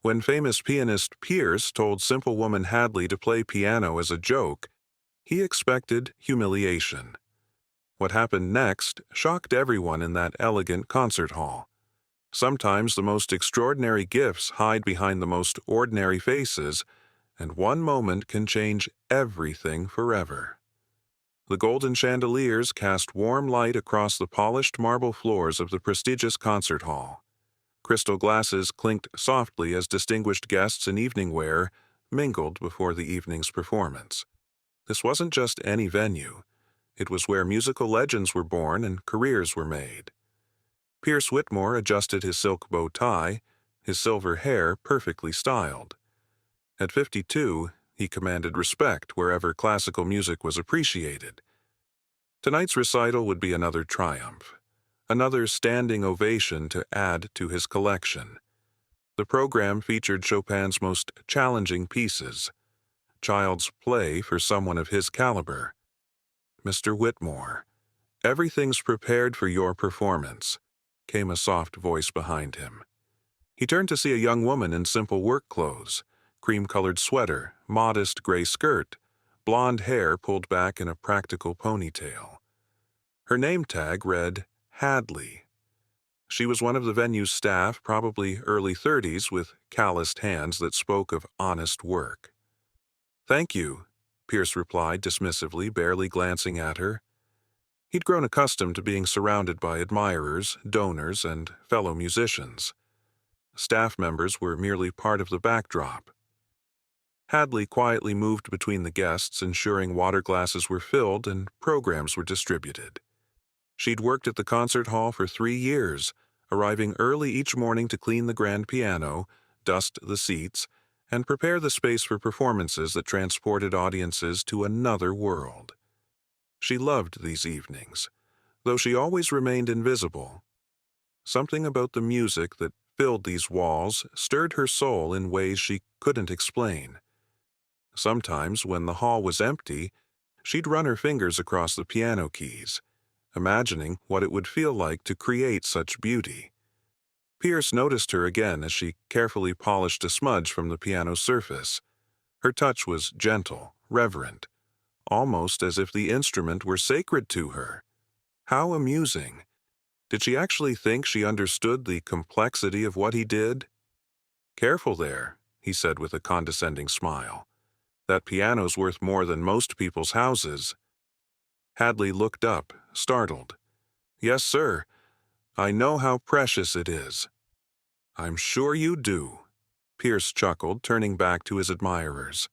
When famous pianist Pierce told simple woman Hadley to play piano as a joke, he expected humiliation. What happened next shocked everyone in that elegant concert hall. Sometimes the most extraordinary gifts hide behind the most ordinary faces, and one moment can change everything forever. The golden chandeliers cast warm light across the polished marble floors of the prestigious concert hall. Crystal glasses clinked softly as distinguished guests in evening wear mingled before the evening's performance. This wasn't just any venue. It was where musical legends were born and careers were made. Pierce Whitmore adjusted his silk bow tie, his silver hair perfectly styled. At 52, he commanded respect wherever classical music was appreciated. Tonight's recital would be another triumph, another standing ovation to add to his collection. The program featured Chopin's most challenging pieces, child's play for someone of his caliber. "Mr. Whitmore, everything's prepared for your performance," came a soft voice behind him. He turned to see a young woman in simple work clothes, cream-colored sweater, modest gray skirt, blonde hair pulled back in a practical ponytail. Her name tag read Hadley. She was one of the venue's staff, probably early 30s, with calloused hands that spoke of honest work. "Thank you," Pierce replied dismissively, barely glancing at her. He'd grown accustomed to being surrounded by admirers, donors, and fellow musicians. Staff members were merely part of the backdrop. Hadley quietly moved between the guests, ensuring water glasses were filled and programs were distributed. She'd worked at the concert hall for 3 years, arriving early each morning to clean the grand piano, dust the seats, and prepare the space for performances that transported audiences to another world. She loved these evenings, though she always remained invisible. Something about the music that filled these walls stirred her soul in ways she couldn't explain. Sometimes, when the hall was empty, she'd run her fingers across the piano keys, imagining what it would feel like to create such beauty. Pierce noticed her again as she carefully polished a smudge from the piano's surface. Her touch was gentle, reverent, almost as if the instrument were sacred to her. How amusing! Did she actually think she understood the complexity of what he did? "Careful there," he said with a condescending smile. "That piano's worth more than most people's houses." Hadley looked up, startled. "Yes, sir. I know how precious it is." "I'm sure you do," Pierce chuckled, turning back to his admirers.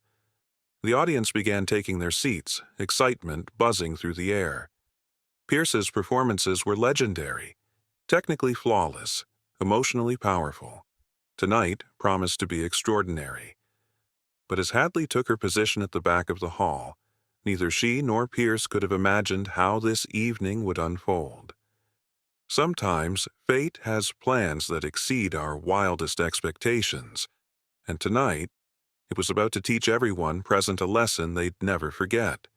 The audience began taking their seats, excitement buzzing through the air. Pierce's performances were legendary, technically flawless, emotionally powerful. Tonight promised to be extraordinary. But as Hadley took her position at the back of the hall, neither she nor Pierce could have imagined how this evening would unfold. Sometimes fate has plans that exceed our wildest expectations, and tonight it was about to teach everyone present a lesson they'd never forget.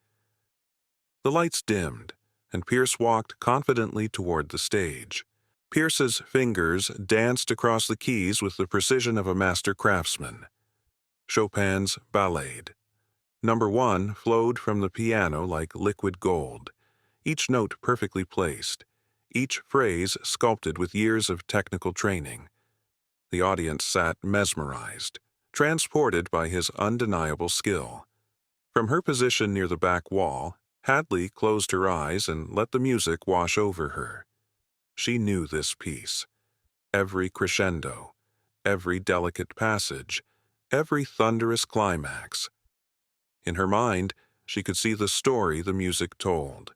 The lights dimmed, and Pierce walked confidently toward the stage. Pierce's fingers danced across the keys with the precision of a master craftsman. Chopin's Ballade. Number 1 flowed from the piano like liquid gold, each note perfectly placed, each phrase sculpted with years of technical training. The audience sat mesmerized, transported by his undeniable skill. From her position near the back wall, Hadley closed her eyes and let the music wash over her. She knew this piece. Every crescendo, every delicate passage, every thunderous climax. In her mind, she could see the story the music told.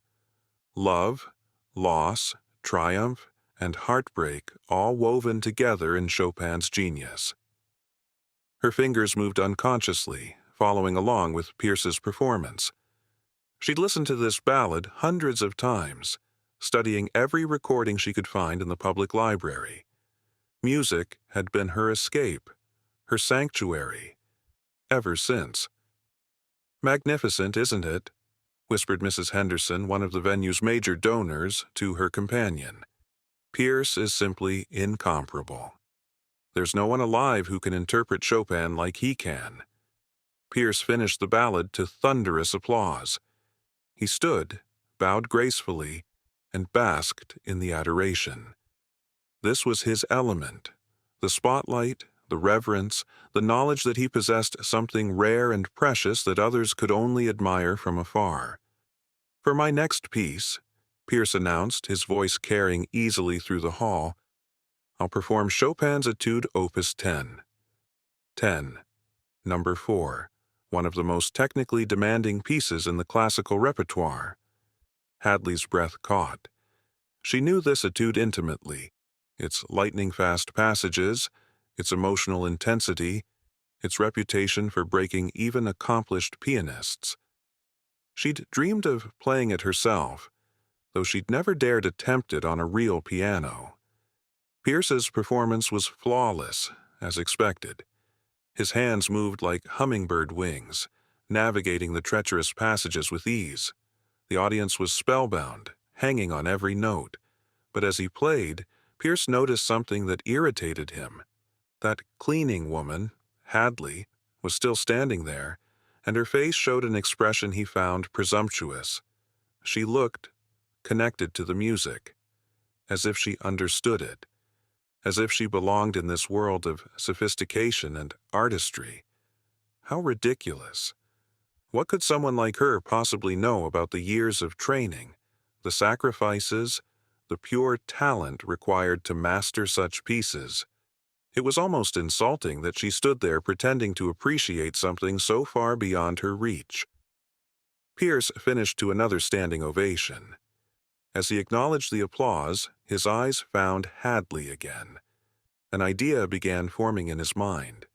Love, loss, triumph, and heartbreak all woven together in Chopin's genius. Her fingers moved unconsciously, following along with Pierce's performance. She'd listened to this ballad hundreds of times, studying every recording she could find in the public library. Music had been her escape, her sanctuary, ever since. "Magnificent, isn't it?" whispered Mrs. Henderson, one of the venue's major donors, to her companion. "Pierce is simply incomparable." There's no one alive who can interpret Chopin like he can." Pierce finished the ballad to thunderous applause. He stood, bowed gracefully, and basked in the adoration. This was his element: the spotlight, the reverence, the knowledge that he possessed something rare and precious that others could only admire from afar. "For my next piece," Pierce announced, his voice carrying easily through the hall, "I'll perform Chopin's Etude Opus 10. 10. Number 4, one of the most technically demanding pieces in the classical repertoire." Hadley's breath caught. She knew this etude intimately: its lightning-fast passages, its emotional intensity, its reputation for breaking even accomplished pianists. She'd dreamed of playing it herself, though she'd never dared attempt it on a real piano. Pierce's performance was flawless, as expected. His hands moved like hummingbird wings, navigating the treacherous passages with ease. The audience was spellbound, hanging on every note. But as he played, Pierce noticed something that irritated him. That cleaning woman, Hadley, was still standing there, and her face showed an expression he found presumptuous. She looked connected to the music, as if she understood it, as if she belonged in this world of sophistication and artistry. How ridiculous! What could someone like her possibly know about the years of training, the sacrifices, the pure talent required to master such pieces? It was almost insulting that she stood there pretending to appreciate something so far beyond her reach. Pierce finished to another standing ovation. As he acknowledged the applause, his eyes found Hadley again. An idea began forming in his mind,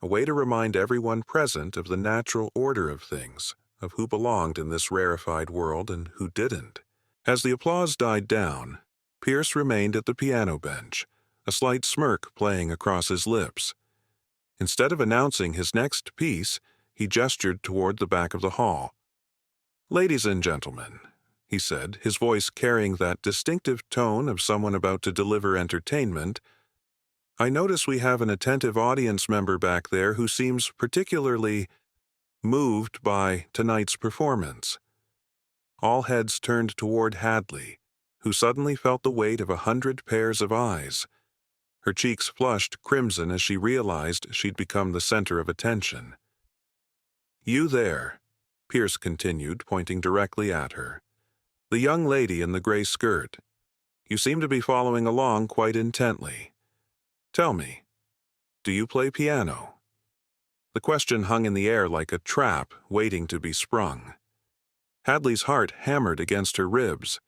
a way to remind everyone present of the natural order of things, of who belonged in this rarefied world and who didn't. As the applause died down, Pierce remained at the piano bench, a slight smirk playing across his lips. Instead of announcing his next piece, he gestured toward the back of the hall. "Ladies and gentlemen," he said, his voice carrying that distinctive tone of someone about to deliver entertainment, "I notice we have an attentive audience member back there who seems particularly moved by tonight's performance." All heads turned toward Hadley, who suddenly felt the weight of 100 pairs of eyes. Her cheeks flushed crimson as she realized she'd become the center of attention. "You there," Pierce continued, pointing directly at her. "The young lady in the gray skirt. You seem to be following along quite intently. Tell me, do you play piano?" The question hung in the air like a trap waiting to be sprung. Hadley's heart hammered against her ribs.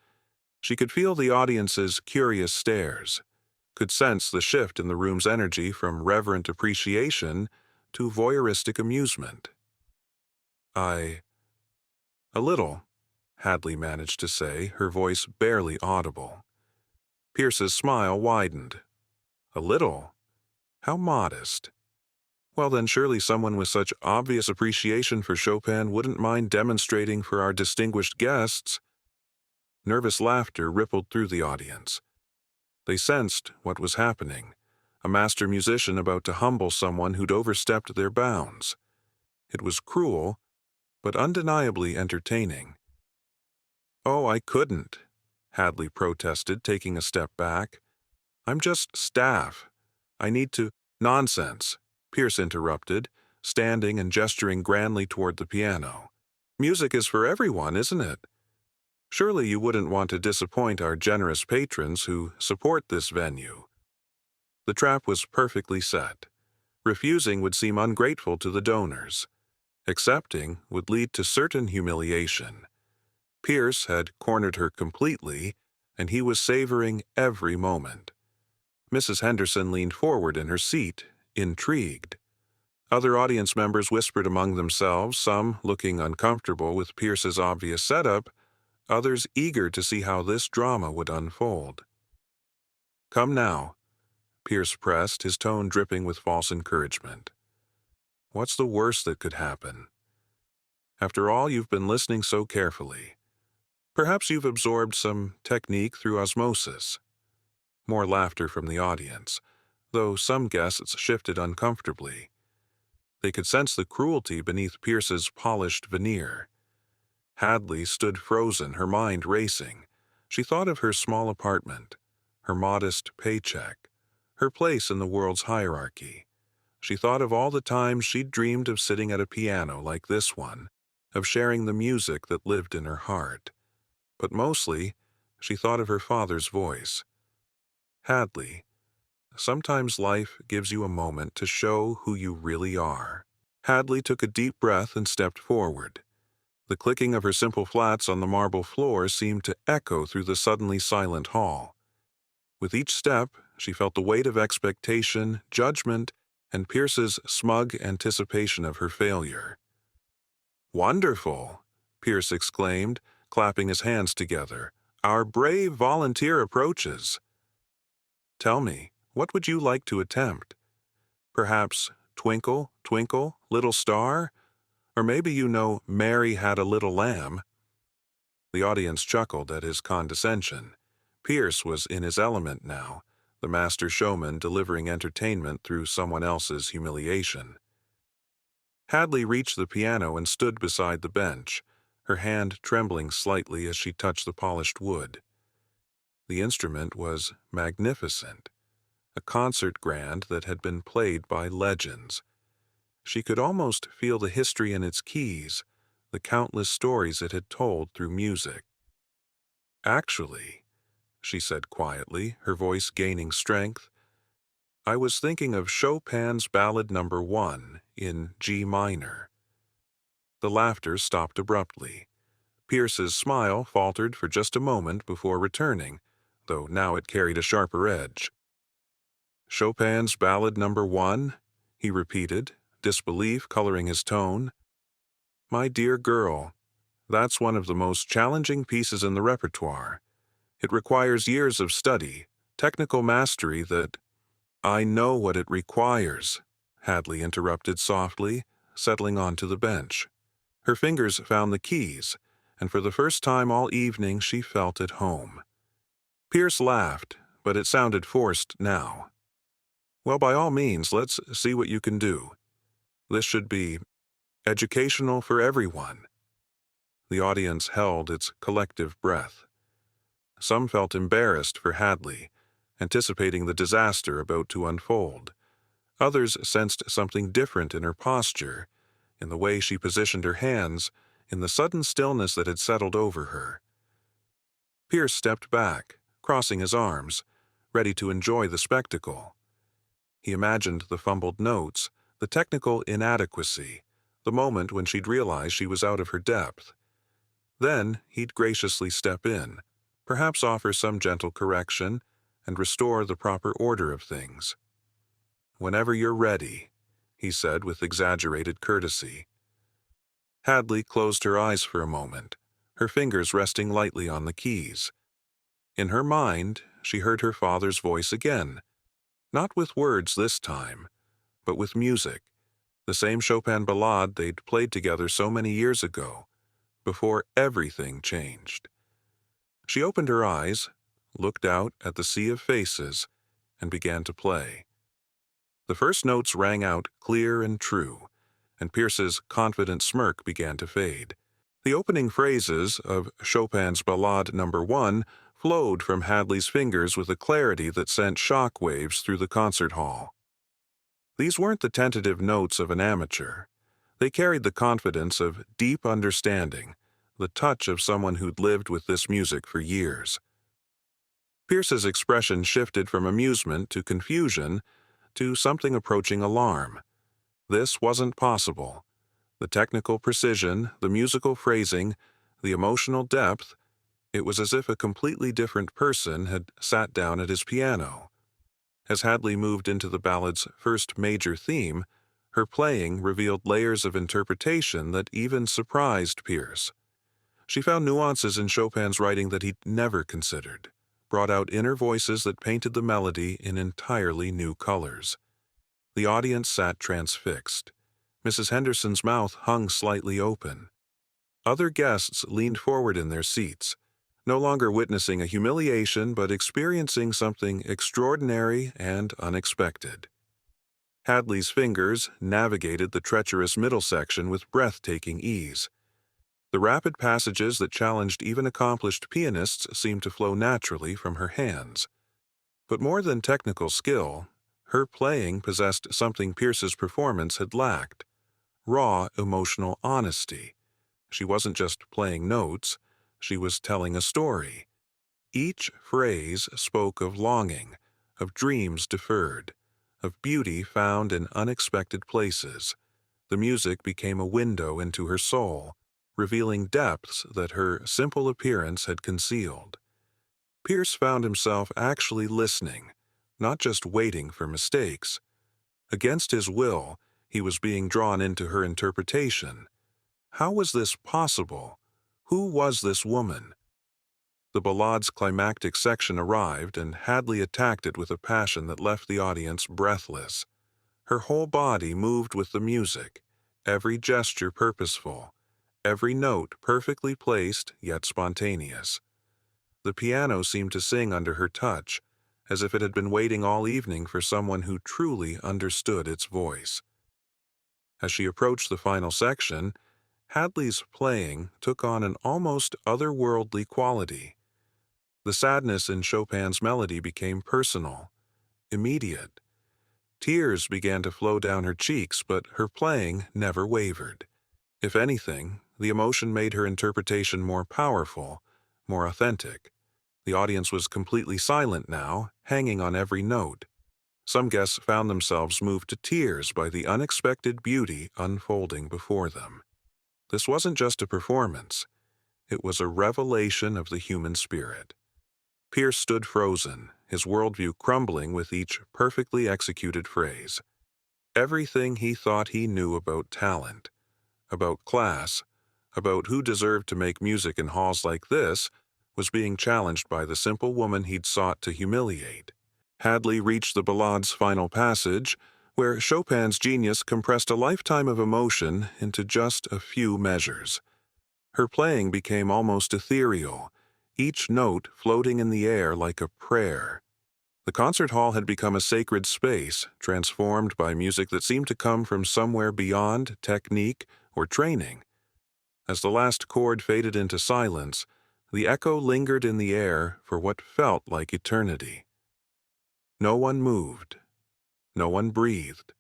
She could feel the audience's curious stares, could sense the shift in the room's energy from reverent appreciation to voyeuristic amusement. "A little," Hadley managed to say, her voice barely audible. Pierce's smile widened. "A little? How modest. Well, then surely someone with such obvious appreciation for Chopin wouldn't mind demonstrating for our distinguished guests." Nervous laughter rippled through the audience. They sensed what was happening, a master musician about to humble someone who'd overstepped their bounds. It was cruel, but undeniably entertaining. "Oh, I couldn't," Hadley protested, taking a step back. "I'm just staff. I need to—" "Nonsense," Pierce interrupted, standing and gesturing grandly toward the piano. "Music is for everyone, isn't it? Surely you wouldn't want to disappoint our generous patrons who support this venue." The trap was perfectly set. Refusing would seem ungrateful to the donors. Accepting would lead to certain humiliation. Pierce had cornered her completely, and he was savoring every moment. Mrs. Henderson leaned forward in her seat, intrigued. Other audience members whispered among themselves, some looking uncomfortable with Pierce's obvious setup, others eager to see how this drama would unfold. "Come now," Pierce pressed, his tone dripping with false encouragement. "What's the worst that could happen? After all, you've been listening so carefully. Perhaps you've absorbed some technique through osmosis." More laughter from the audience. though some guests shifted uncomfortably. They could sense the cruelty beneath Pierce's polished veneer. Hadley stood frozen, her mind racing. She thought of her small apartment, her modest paycheck, her place in the world's hierarchy. She thought of all the times she'd dreamed of sitting at a piano like this one, of sharing the music that lived in her heart. But mostly, she thought of her father's voice. Hadley, sometimes life gives you a moment to show who you really are. Hadley took a deep breath and stepped forward. The clicking of her simple flats on the marble floor seemed to echo through the suddenly silent hall. With each step, she felt the weight of expectation, judgment, and Pierce's smug anticipation of her failure. "Wonderful!" Pierce exclaimed, clapping his hands together. "Our brave volunteer approaches. Tell me, what would you like to attempt? Perhaps Twinkle, Twinkle, Little Star? Or maybe you know Mary Had a Little Lamb?" The audience chuckled at his condescension. Pierce was in his element now, the master showman delivering entertainment through someone else's humiliation. Hadley reached the piano and stood beside the bench, her hand trembling slightly as she touched the polished wood. The instrument was magnificent, a concert grand that had been played by legends. She could almost feel the history in its keys, the countless stories it had told through music. "Actually," she said quietly, her voice gaining strength, "I was thinking of Chopin's Ballad No. 1 in G minor." The laughter stopped abruptly. Pierce's smile faltered for just a moment before returning, though now it carried a sharper edge. "Chopin's Ballad No. 1?" he repeated, disbelief coloring his tone. "My dear girl, that's one of the most challenging pieces in the repertoire. It requires years of study, technical mastery that—" "I know what it requires," Hadley interrupted softly, settling onto the bench. Her fingers found the keys, and for the first time all evening she felt at home. Pierce laughed, but it sounded forced now. "Well, by all means, let's see what you can do. This should be educational for everyone." The audience held its collective breath. Some felt embarrassed for Hadley, anticipating the disaster about to unfold. Others sensed something different in her posture, in the way she positioned her hands, in the sudden stillness that had settled over her. Pierce stepped back, crossing his arms, ready to enjoy the spectacle. He imagined the fumbled notes, the technical inadequacy, the moment when she'd realize she was out of her depth. Then he'd graciously step in, perhaps offer some gentle correction, and restore the proper order of things. "Whenever you're ready," he said with exaggerated courtesy. Hadley closed her eyes for a moment, her fingers resting lightly on the keys. In her mind, she heard her father's voice again, not with words this time, but with music, the same Chopin ballade they'd played together so many years ago, before everything changed. She opened her eyes, looked out at the sea of faces, and began to play. The first notes rang out clear and true, and Pierce's confident smirk began to fade. The opening phrases of Chopin's Ballade No. 1 flowed from Hadley's fingers with a clarity that sent shock waves through the concert hall. These weren't the tentative notes of an amateur. They carried the confidence of deep understanding, the touch of someone who'd lived with this music for years. Pierce's expression shifted from amusement to confusion to something approaching alarm. This wasn't possible. The technical precision, the musical phrasing, the emotional depth, it was as if a completely different person had sat down at his piano. As Hadley moved into the ballad's first major theme, her playing revealed layers of interpretation that even surprised Pierce. She found nuances in Chopin's writing that he'd never considered, brought out inner voices that painted the melody in entirely new colors. The audience sat transfixed. Mrs. Henderson's mouth hung slightly open. Other guests leaned forward in their seats, no longer witnessing a humiliation but experiencing something extraordinary and unexpected. Hadley's fingers navigated the treacherous middle section with breathtaking ease. The rapid passages that challenged even accomplished pianists seemed to flow naturally from her hands. But more than technical skill, her playing possessed something Pierce's performance had lacked: raw emotional honesty. She wasn't just playing notes, she was telling a story. Each phrase spoke of longing, of dreams deferred, of beauty found in unexpected places. The music became a window into her soul, revealing depths that her simple appearance had concealed. Pierce found himself actually listening, not just waiting for mistakes. Against his will, he was being drawn into her interpretation. How was this possible? Who was this woman? The ballade's climactic section arrived, and Hadley attacked it with a passion that left the audience breathless. Her whole body moved with the music, every gesture purposeful, every note perfectly placed yet spontaneous. The piano seemed to sing under her touch, as if it had been waiting all evening for someone who truly understood its voice. As she approached the final section, Hadley's playing took on an almost otherworldly quality. The sadness in Chopin's melody became personal, immediate. Tears began to flow down her cheeks, but her playing never wavered. If anything, the emotion made her interpretation more powerful, more authentic. The audience was completely silent now, hanging on every note. Some guests found themselves moved to tears by the unexpected beauty unfolding before them. This wasn't just a performance. It was a revelation of the human spirit. Pierce stood frozen, his worldview crumbling with each perfectly executed phrase. Everything he thought he knew about talent, about class, about who deserved to make music in halls like this, was being challenged by the simple woman he'd sought to humiliate. Hadley reached the ballade's final passage, where Chopin's genius compressed a lifetime of emotion into just a few measures. Her playing became almost ethereal, each note floating in the air like a prayer. The concert hall had become a sacred space, transformed by music that seemed to come from somewhere beyond technique or training. As the last chord faded into silence, the echo lingered in the air for what felt like eternity. No one moved. No one breathed.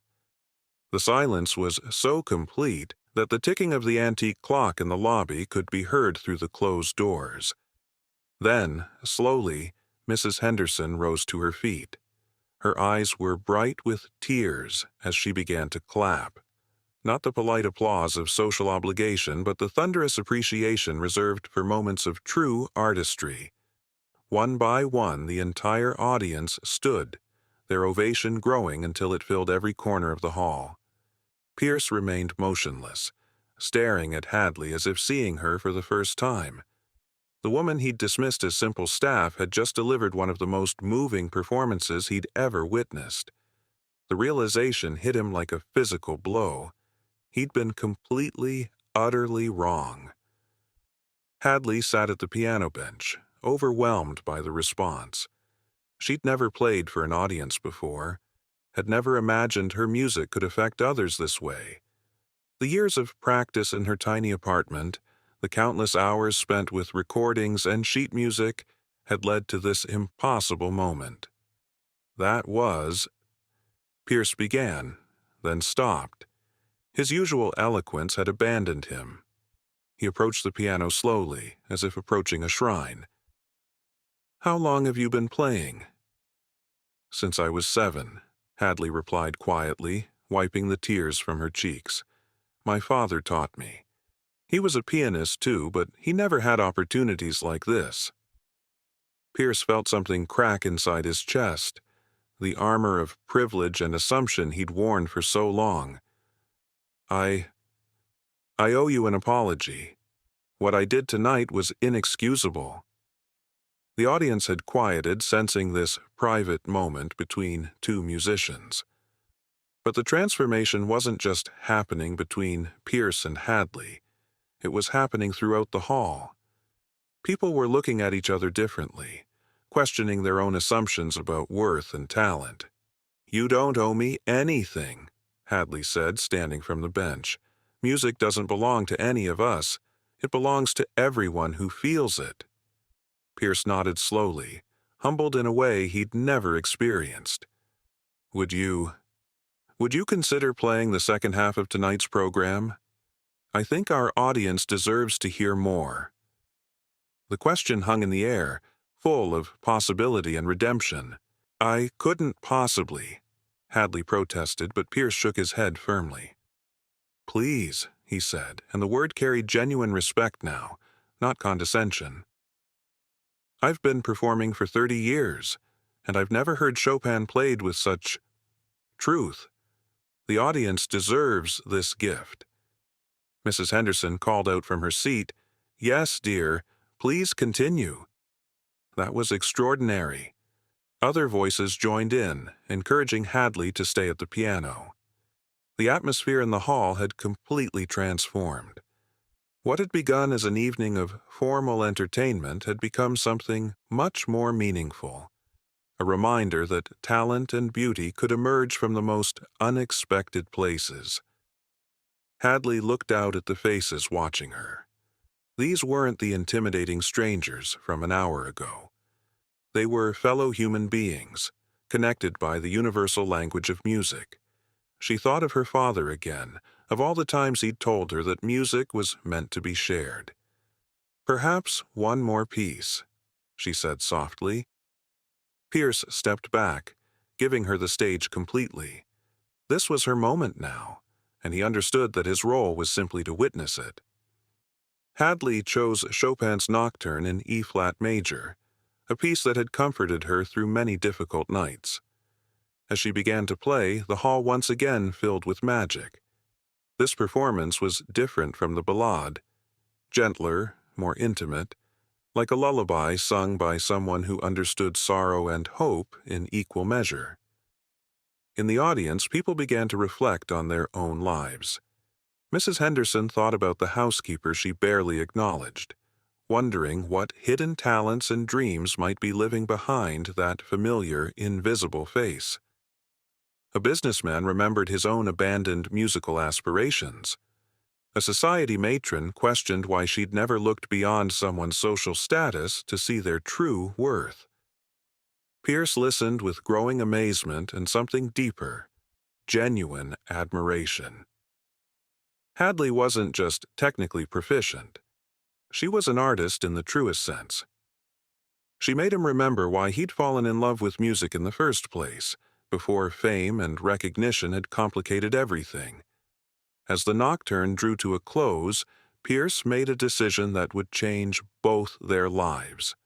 The silence was so complete that the ticking of the antique clock in the lobby could be heard through the closed doors. Then, slowly, Mrs. Henderson rose to her feet. Her eyes were bright with tears as she began to clap. Not the polite applause of social obligation, but the thunderous appreciation reserved for moments of true artistry. One by one, the entire audience stood, their ovation growing until it filled every corner of the hall. Pierce remained motionless, staring at Hadley as if seeing her for the first time. The woman he'd dismissed as simple staff had just delivered one of the most moving performances he'd ever witnessed. The realization hit him like a physical blow. He'd been completely, utterly wrong. Hadley sat at the piano bench, overwhelmed by the response. She'd never played for an audience before, had never imagined her music could affect others this way. The years of practice in her tiny apartment, the countless hours spent with recordings and sheet music, had led to this impossible moment. That was... Pierce began, then stopped. His usual eloquence had abandoned him. He approached the piano slowly, as if approaching a shrine. "How long have you been playing?" "Since I was 7, Hadley replied quietly, wiping the tears from her cheeks. "My father taught me. He was a pianist too, but he never had opportunities like this." Pierce felt something crack inside his chest, the armor of privilege and assumption he'd worn for so long. I owe you an apology. What I did tonight was inexcusable." The audience had quieted, sensing this private moment between two musicians. But the transformation wasn't just happening between Pierce and Hadley. It was happening throughout the hall. People were looking at each other differently, questioning their own assumptions about worth and talent. "You don't owe me anything," Hadley said, standing from the bench. "Music doesn't belong to any of us. It belongs to everyone who feels it." Pierce nodded slowly, humbled in a way he'd never experienced. Would you consider playing the second half of tonight's program? I think our audience deserves to hear more." The question hung in the air, full of possibility and redemption. "I couldn't possibly," Hadley protested, but Pierce shook his head firmly. "Please," he said, and the word carried genuine respect now, not condescension. "I've been performing for 30 years, and I've never heard Chopin played with such truth. The audience deserves this gift." Mrs. Henderson called out from her seat, "Yes, dear, please continue." That was extraordinary. Other voices joined in, encouraging Hadley to stay at the piano. The atmosphere in the hall had completely transformed. What had begun as an evening of formal entertainment had become something much more meaningful. A reminder that talent and beauty could emerge from the most unexpected places. Hadley looked out at the faces watching her. These weren't the intimidating strangers from an hour ago. They were fellow human beings, connected by the universal language of music. She thought of her father again, of all the times he'd told her that music was meant to be shared. "Perhaps one more piece," she said softly. Pierce stepped back, giving her the stage completely. This was her moment now, and he understood that his role was simply to witness it. Hadley chose Chopin's Nocturne in E-flat major, a piece that had comforted her through many difficult nights. As she began to play, the hall once again filled with magic. This performance was different from the ballade, gentler, more intimate, like a lullaby sung by someone who understood sorrow and hope in equal measure. In the audience, people began to reflect on their own lives. Mrs. Henderson thought about the housekeeper she barely acknowledged, wondering what hidden talents and dreams might be living behind that familiar, invisible face. A businessman remembered his own abandoned musical aspirations. A society matron questioned why she'd never looked beyond someone's social status to see their true worth. Pierce listened with growing amazement and something deeper, genuine admiration. Hadley wasn't just technically proficient. She was an artist in the truest sense. She made him remember why he'd fallen in love with music in the first place, before fame and recognition had complicated everything. As the nocturne drew to a close, Pierce made a decision that would change both their lives.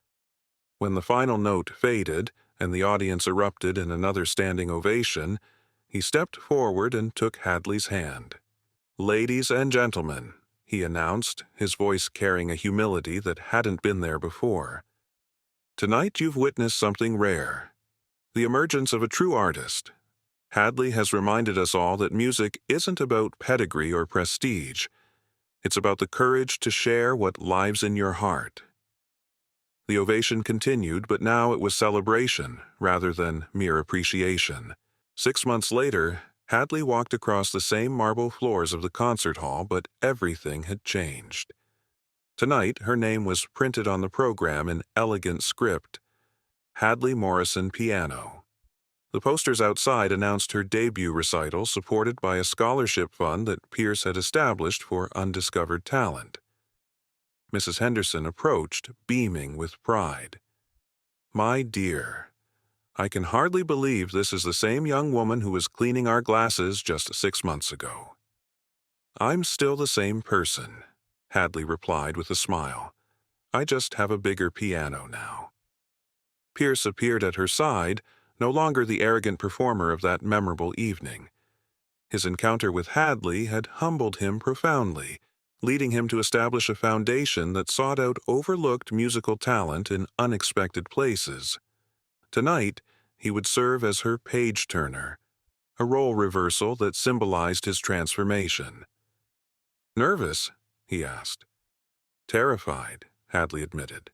When the final note faded and the audience erupted in another standing ovation, he stepped forward and took Hadley's hand. "Ladies and gentlemen," he announced, his voice carrying a humility that hadn't been there before. "Tonight you've witnessed something rare, the emergence of a true artist. Hadley has reminded us all that music isn't about pedigree or prestige. It's about the courage to share what lives in your heart." The ovation continued, but now it was celebration rather than mere appreciation. 6 months later, Hadley walked across the same marble floors of the concert hall, but everything had changed. Tonight, her name was printed on the program in elegant script, Hadley Morrison Piano. The posters outside announced her debut recital supported by a scholarship fund that Pierce had established for undiscovered talent. Mrs. Henderson approached, beaming with pride. "My dear, I can hardly believe this is the same young woman who was cleaning our glasses just 6 months ago." "I'm still the same person," Hadley replied with a smile. "I just have a bigger piano now." Pierce appeared at her side, no longer the arrogant performer of that memorable evening. His encounter with Hadley had humbled him profoundly, leading him to establish a foundation that sought out overlooked musical talent in unexpected places. Tonight, he would serve as her page-turner, a role reversal that symbolized his transformation. "Nervous?" he asked. "Terrified," Hadley admitted.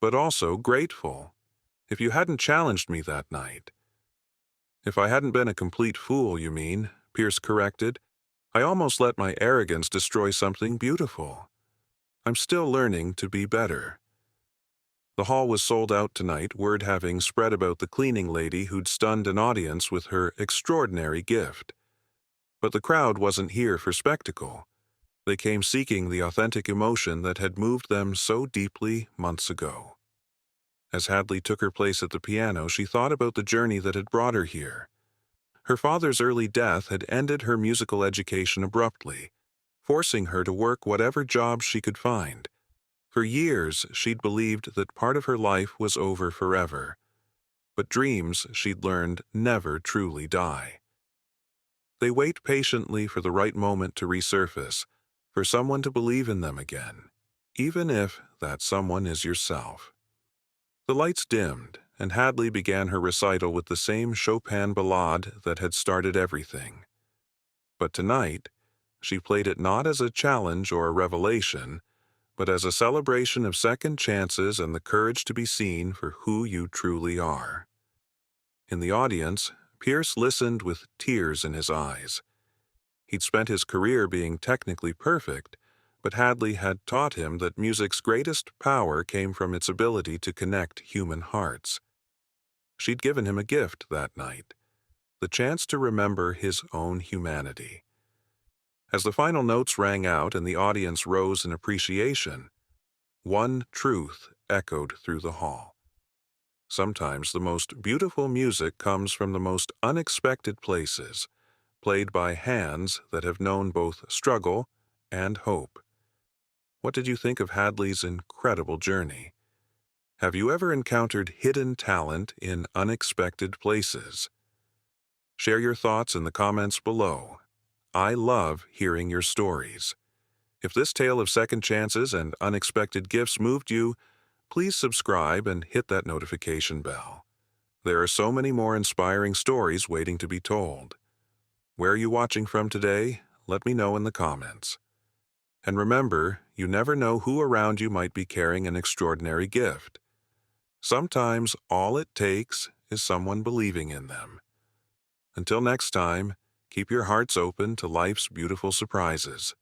But also grateful. If you hadn't challenged me that night. If I hadn't been a complete fool, you mean, Pierce corrected. I almost let my arrogance destroy something beautiful. I'm still learning to be better. The hall was sold out tonight, word having spread about the cleaning lady who'd stunned an audience with her extraordinary gift. But the crowd wasn't here for spectacle. They came seeking the authentic emotion that had moved them so deeply months ago. As Hadley took her place at the piano, she thought about the journey that had brought her here. Her father's early death had ended her musical education abruptly, forcing her to work whatever job she could find. For years, she'd believed that part of her life was over forever, but dreams, she'd learned, never truly die. They wait patiently for the right moment to resurface, for someone to believe in them again, even if that someone is yourself. The lights dimmed, and Hadley began her recital with the same Chopin ballade that had started everything. But tonight, she played it not as a challenge or a revelation, but as a celebration of second chances and the courage to be seen for who you truly are. In the audience, Pierce listened with tears in his eyes. He'd spent his career being technically perfect, but Hadley had taught him that music's greatest power came from its ability to connect human hearts. She'd given him a gift that night, the chance to remember his own humanity. As the final notes rang out and the audience rose in appreciation, one truth echoed through the hall. Sometimes the most beautiful music comes from the most unexpected places, played by hands that have known both struggle and hope. What did you think of Hadley's incredible journey? Have you ever encountered hidden talent in unexpected places? Share your thoughts in the comments below. I love hearing your stories. If this tale of second chances and unexpected gifts moved you, please subscribe and hit that notification bell. There are so many more inspiring stories waiting to be told. Where are you watching from today? Let me know in the comments. And remember, you never know who around you might be carrying an extraordinary gift. Sometimes all it takes is someone believing in them. Until next time, keep your hearts open to life's beautiful surprises.